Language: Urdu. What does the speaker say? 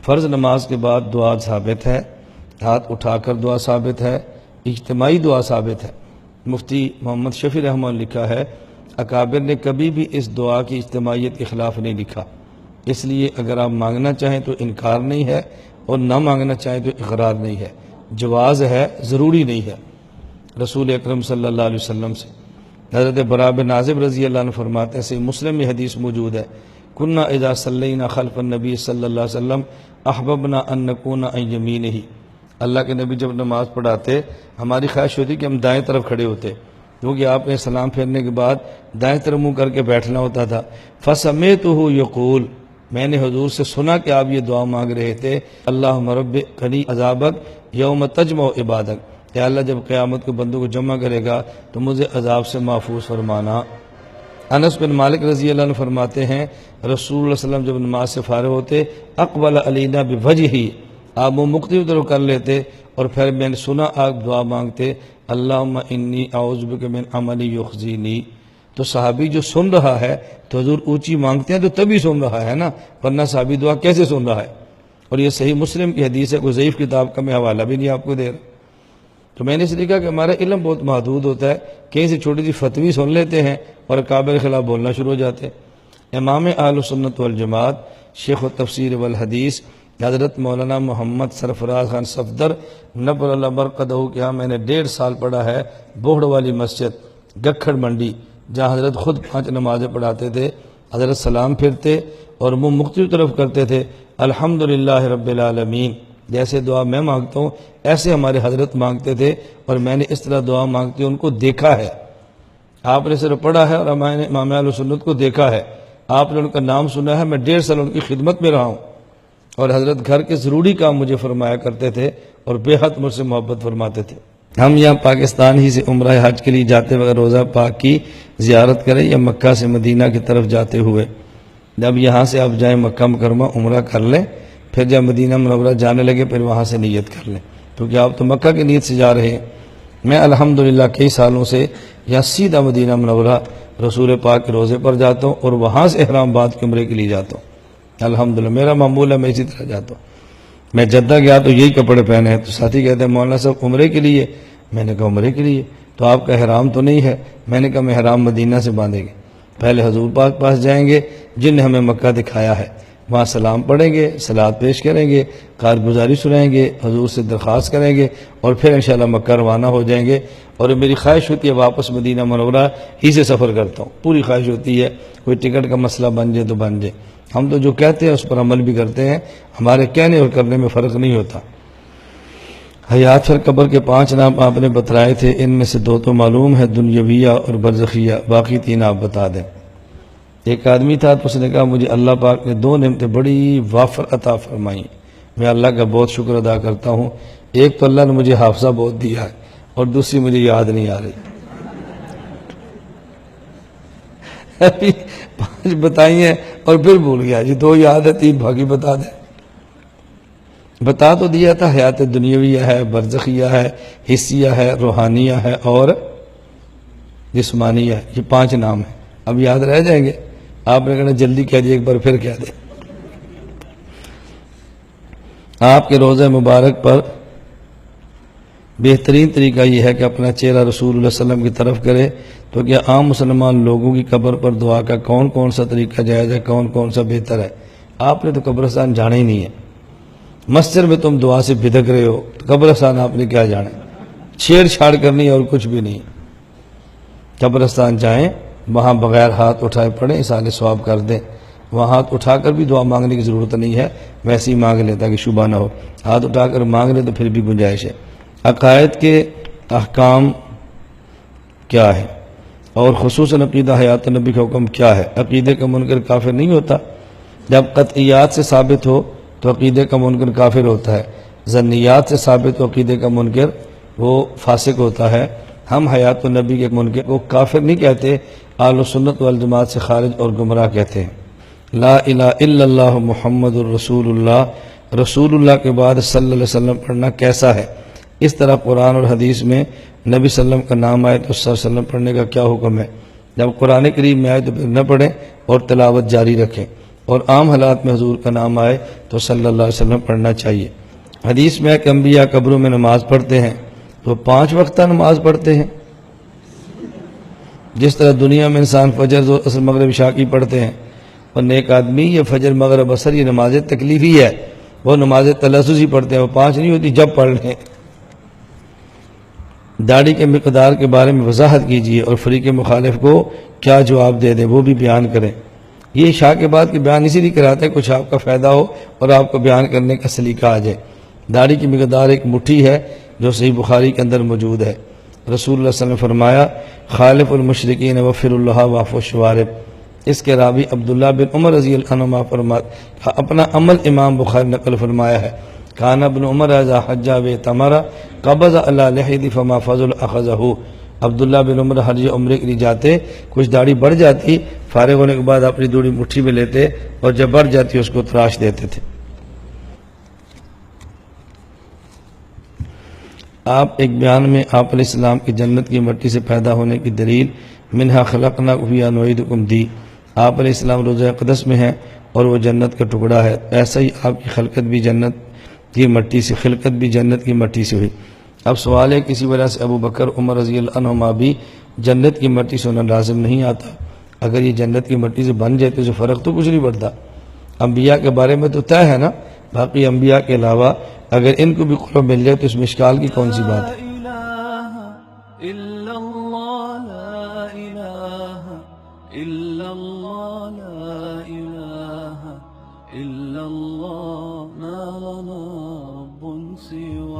فرض نماز کے بعد دعا ثابت ہے، ہاتھ اٹھا کر دعا ثابت ہے، اجتماعی دعا ثابت ہے۔ مفتی محمد شفیع رحمہ اللہ لکھا ہے اکابر نے کبھی بھی اس دعا کی اجتماعیت کے خلاف نہیں لکھا، اس لیے اگر آپ مانگنا چاہیں تو انکار نہیں ہے اور نہ مانگنا چاہیں تو اقرار نہیں ہے، جواز ہے، ضروری نہیں ہے۔ رسول اکرم صلی اللہ علیہ وسلم سے حضرت براء بن عازب رضی اللہ عنہ فرماتے ہیں، صحیح مسلم میں حدیث موجود ہے، کنا اذا صلینا خلف النبی صلی اللہ علیہ وسلم احببنا ان نکون عن یمینہ، اللہ کے نبی جب نماز پڑھاتے ہماری خواہش ہوتی کہ ہم دائیں طرف کھڑے ہوتے، کیونکہ آپ نے سلام پھیرنے کے بعد دائیں طرف منہ کر کے بیٹھنا ہوتا تھا۔ فسمعتہ یقول، میں نے حضور سے سنا کہ آپ یہ دعا مانگ رہے تھے، اللہم رب قنی عذابک یوم تجمع عبادک، کہ اللہ جب قیامت کو بندوں کو جمع کرے گا تو مجھے عذاب سے محفوظ فرمانا۔ انس بن مالک رضی اللہ عنہ فرماتے ہیں رسول اللہ صلی اللہ علیہ وسلم جب نماز سے فارغ ہوتے اقبل علینا بوجہہ، آپ منہ مختلف طرف کر لیتے اور پھر میں نے سنا آپ دعا مانگتے اللہم انی اعوذ بک من عمل یخزینی، تو صحابی جو سن رہا ہے تو حضور اونچی مانگتے ہیں تو تبھی سن رہا ہے نا، ورنہ صحابی دعا کیسے سن رہا ہے؟ اور یہ صحیح مسلم کی حدیث ہے، کوئی ضعیف کتاب کا میں حوالہ بھی نہیں آپ کو دے رہا۔ تو میں نے اس لیے کہا کہ ہمارا علم بہت محدود ہوتا ہے، کہیں سے چھوٹی سی فتوی سن لیتے ہیں اور اکابر کے خلاف بولنا شروع ہو جاتے ہیں۔ امام اہل سنت والجماعت شیخ التفسیر والحدیث حضرت مولانا محمد سرفراز خان صفدر نبر اللہ برقدہ کے ہاں میں نے 1.5 سال پڑھا ہے، بوہڑ والی مسجد گکھڑ منڈی، جہاں حضرت خود 5 نمازیں پڑھاتے تھے، حضرت سلام پھرتے اور منہ مختلف طرف کرتے تھے الحمدللہ رب العالمین، جیسے دعا میں مانگتا ہوں ایسے ہمارے حضرت مانگتے تھے، اور میں نے اس طرح دعا مانگتے ان کو دیکھا ہے۔ آپ نے صرف پڑھا ہے اور میں نے امام اہل سنت کو دیکھا ہے، آپ نے ان کا نام سنا ہے، میں 1.5 سال ان کی خدمت میں رہا ہوں، اور حضرت گھر کے ضروری کام مجھے فرمایا کرتے تھے اور بے حد مجھ سے محبت فرماتے تھے۔ ہم یہاں پاکستان ہی سے عمرہ حج کے لیے جاتے وقت روزہ پاک کی زیارت کریں یا مکہ سے مدینہ کی طرف جاتے ہوئے، جب یہاں سے آپ جائیں مکہ مکرمہ عمرہ کر لیں، پھر جب مدینہ منورہ جانے لگے پھر وہاں سے نیت کر لیں، کیونکہ آپ تو مکہ کی نیت سے جا رہے ہیں۔ میں الحمدللہ کئی سالوں سے یا سیدھا مدینہ منورہ رسول پاک کے روزے پر جاتا ہوں اور وہاں سے احرام باندھ کے عمرے کے لیے جاتا ہوں۔ الحمدللہ میرا معمول ہے، میں اسی طرح جاتا ہوں۔ میں جدہ گیا تو یہی کپڑے پہنے ہیں، تو ساتھی کہتے ہیں مولانا صاحب عمرے کے لیے، میں نے کہا عمرے کے لیے تو آپ کا احرام تو نہیں ہے، میں نے کہا میں احرام مدینہ سے باندھیں گے، پہلے حضور پاک پاس جائیں گے جن نے ہمیں مکہ دکھایا ہے، وہاں سلام پڑھیں گے، صلوات پیش کریں گے، کارگزاری سنائیں گے، حضور سے درخواست کریں گے، اور پھر انشاءاللہ مکہ روانہ ہو جائیں گے۔ اور میری خواہش ہوتی ہے واپس مدینہ منورہ ہی سے سفر کرتا ہوں، پوری خواہش ہوتی ہے، کوئی ٹکٹ کا مسئلہ بن جائے تو بن جائے، ہم تو جو کہتے ہیں اس پر عمل بھی کرتے ہیں، ہمارے کہنے اور کرنے میں فرق نہیں ہوتا۔ حیات فر قبر کے 5 نام آپ نے بتلائے تھے، ان میں سے 2 تو معلوم ہے، دنیاویہ اور برزخیہ، باقی 3 آپ بتا دیں۔ ایک آدمی تھا تو اس نے کہا مجھے اللہ پاک نے 2 نعمتیں بڑی وافر عطا فرمائیں، میں اللہ کا بہت شکر ادا کرتا ہوں، ایک تو اللہ نے مجھے حافظہ بہت دیا ہے اور دوسری مجھے یاد نہیں آ رہی۔ ابھی 5 بتائی ہیں اور پھر بھول گیا، جی 2 یاد ہے 3 باقی بتا دیں۔ بتا تو دیا تھا حیات دنیاویہ ہے، برزخیہ ہے، حسیہ ہے، روحانیہ ہے اور جسمانیہ ہے، یہ 5 نام ہیں، اب یاد رہ جائیں گے؟ آپ نے کہنا جلدی کہہ دیا، ایک بار پھر کہہ دیں۔ آپ کے روزہ مبارک پر بہترین طریقہ یہ ہے کہ اپنا چہرہ رسول اللہ صلی اللہ علیہ وسلم کی طرف کرے، تو کیا عام مسلمان لوگوں کی قبر پر دعا کا کون سا طریقہ جائز ہے، کون سا بہتر ہے؟ آپ نے تو قبرستان جانا ہی نہیں ہے، مسجد میں تم دعا سے بھدک رہے ہو، تو قبرستان آپ نے کیا جانا ہے؟ چھیڑ چھاڑ کرنی اور کچھ بھی نہیں۔ قبرستان جائیں، وہاں بغیر ہاتھ اٹھائے پڑھیں، اصالہ ثواب کر دیں، وہاں ہاتھ اٹھا کر بھی دعا مانگنے کی ضرورت نہیں ہے، ویسے ہی مانگ لیں تاکہ شبہ نہ ہو، ہاتھ اٹھا کر مانگ لیں تو پھر بھی گنجائش ہے۔ عقائد کے احکام کیا ہے اور خصوصاً عقیدہ حیات نبی کا حکم کیا ہے؟ عقیدے کا منکر کافر نہیں ہوتا، جب قطعیات سے ثابت ہو تو عقیدے کا منکر کافر ہوتا ہے، ظنیات سے ثابت ہو عقیدے کا منکر وہ فاسق ہوتا ہے۔ ہم حیات النبی کے منکر کو کافر نہیں کہتے، اہل سنت والجماعت سے خارج اور گمراہ کہتے ہیں۔ لا الہ الا اللہ محمد الرسول اللہ، رسول اللہ کے بعد صلی اللہ علیہ وسلم پڑھنا کیسا ہے؟ اس طرح قرآن اور حدیث میں نبی صلی اللہ علیہ وسلم کا نام آئے تو صلی اللہ علیہ وسلم پڑھنے کا کیا حکم ہے؟ جب قرآن کریم میں آئے تو پھر نہ پڑھیں اور تلاوت جاری رکھیں۔ اور عام حالات میں حضور کا نام آئے تو صلی اللہ علیہ وسلم پڑھنا چاہیے۔ حدیث میں ہے کہ انبیاء قبروں میں نماز پڑھتے ہیں تو 5 وقتہ نماز پڑھتے ہیں، جس طرح دنیا میں انسان فجر ظہر عصر مغرب عشاء کی پڑھتے ہیں، اور نیک آدمی یہ فجر مغرب عصر یہ نماز تکلیفی ہے، وہ نماز تلفظ ہی پڑھتے ہیں، وہ 5 نہیں ہوتی جب پڑھ لیں۔ داڑھی کے مقدار کے بارے میں وضاحت کیجیے اور فریق مخالف کو کیا جواب دے دیں وہ بھی بیان کریں۔ یہ عشاء کے بعد کے بیان اسی لیے کراتے ہیں کچھ آپ کا فائدہ ہو اور آپ کو بیان کرنے کا سلیقہ آ جائے۔ داڑھی کی مقدار ایک مٹھی ہے جو صحیح بخاری کے اندر موجود ہے۔ رسول اللہ صلی اللہ علیہ وسلم نے فرمایا خالف المشرکین وفر اللہ واعف الشوارب۔ اس کے راوی عبداللہ بن عمر رضی اللہ عنہما فرماتا اپنا عمل امام بخاری نقل فرمایا ہے، کان ابن عمر اذا حج واتمر قبض علی لحیہ فما فضل اخذہ۔ عبداللہ بن عمر حج عمرے کے لیے جاتے، کچھ داڑھی بڑھ جاتی، فارغ ہونے کے بعد اپنی دوڑی مٹھی میں لیتے اور جب بڑھ جاتی اس کو تراش دیتے تھے۔ آپ ایک بیان میں آپ علیہ السلام کی جنت کی مٹی سے پیدا ہونے کی دلیل منہا خلقناکم فیہا نعیدکم دی۔ آپ علیہ السلام روضہ اقدس میں ہیں اور وہ جنت کا ٹکڑا ہے، ایسا ہی آپ کی خلقت بھی جنت کی مٹی سے، خلقت بھی جنت کی مٹی سے ہوئی۔ اب سوال ہے کسی وجہ سے ابو بکر عمر رضی اللہ عنہما بھی جنت کی مٹی سے ہونا لازم نہیں آتا؟ اگر یہ جنت کی مٹی سے بن جائے تو اسے فرق تو کچھ نہیں پڑتا۔ انبیاء کے بارے میں تو طے ہے نا، باقی انبیاء کے علاوہ اگر ان کو بھی قرب مل جائے تو اس میں اشکال کی کون سی بات ہے؟ إلا الله ما لنا رب سواه